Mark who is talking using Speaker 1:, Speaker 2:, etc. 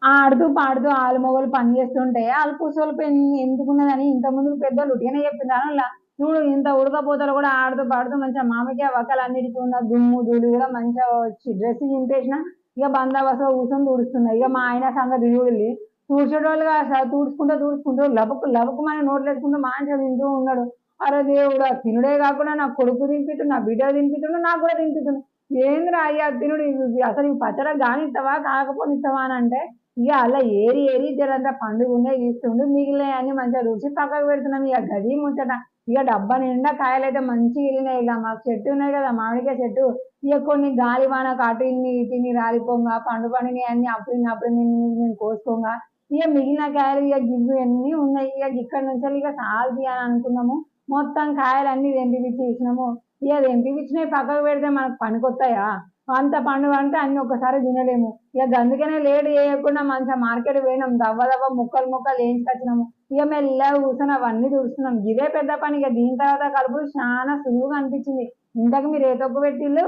Speaker 1: ఆడుతూ పాడుతూ ఆలు మొగలు పని చేస్తుంటే ఆళ్ళు కుసోలు ఎందుకున్నదని ఇంత ముందు పెద్దోళ్ళు ఉట్టిగానే చెప్పిండ్రు అనల్లా. చూడు ఇంత ఉడకపోతలో కూడా ఆడుతూ పాడుతూ మంచిగా మామిడికాయ వక్కలన్నిటికి ఉన్న దుమ్ము ధూళి కూడా మంచిగా వచ్చి డ్రెస్ చింపేసిన ఇక బందోబస్తుగా కూర్చొని తుడుస్తున్నా. ఇక మా ఆయన సంగతి చూడుల్లి. తుడిచేటోళ్ళుగా తుడుచుకుంటూ తుడుచుకుంటూ లబుకు లబుకుమని నోట్లేసుకుంటూ మంచిగా తింటూ ఉన్నాడు. అరే దేవుడా తినుడే కాకుండా నా కొడుకు తినిపిస్తుండు, నా బిడ్డ తినిపిస్తుండు, నాకు కూడా తినిపిస్తుండు. ఏందిరా అయ్యా తినుడు అసలు ఈ పచ్చడి కానిస్తావా కాకపోనిస్తావా అని అంటే ఇక అలా ఏరి ఏరి జరంతా పండుగ ఇస్తుండు మిగిలిన అన్ని మంచిగా రుచి పక్కకు పెడుతున్నాం. ఇక గది ముచ్చట. ఇక డబ్బా నిండా కాయలు అయితే మంచిగా వెళ్ళినాయి. ఇక మాకు చెట్టు ఉన్నాయి కదా మామిడికాయ చెట్టు. ఇక కొన్ని గాలి వానకు అటు ఇన్ని ఇటు ఇన్ని రాలిపోగా పండినవి అన్ని అప్పుడు నేను కోసుకోగా ఇక మిగిలిన కాయలు ఇక గివ్వు అన్నీ ఉన్నాయి. ఇక ఇక్కడ నుంచి ఇక సాల్ది అని అనుకున్నాము. మొత్తం కాయలన్నీ తెంపిపిచ్చి ఇచ్చినాము. ఇక తెంపిపిచ్చినవి పక్కకు పెడితే మనకు పనికొస్తాయా? అంత పండుగ అంటే అన్ని ఒక్కసారి తినలేము. ఇక అందుకనే లేట్ చేయకుండా మంచిగా మార్కెట్ పోయినాం. దవ్వ దవ్వ ముక్కలు ముక్కలు వేయించుకొచ్చినాము. ఇక మెల్లగా కూర్చొని అవన్నీ చూస్తున్నాం. ఇదే పెద్ద పని. ఇక దీని తర్వాత కలుపుడు చాలా సులువుగా అనిపించింది. ఇంతకు మీరు ఏ తొక్కు పెట్టిళ్ళు?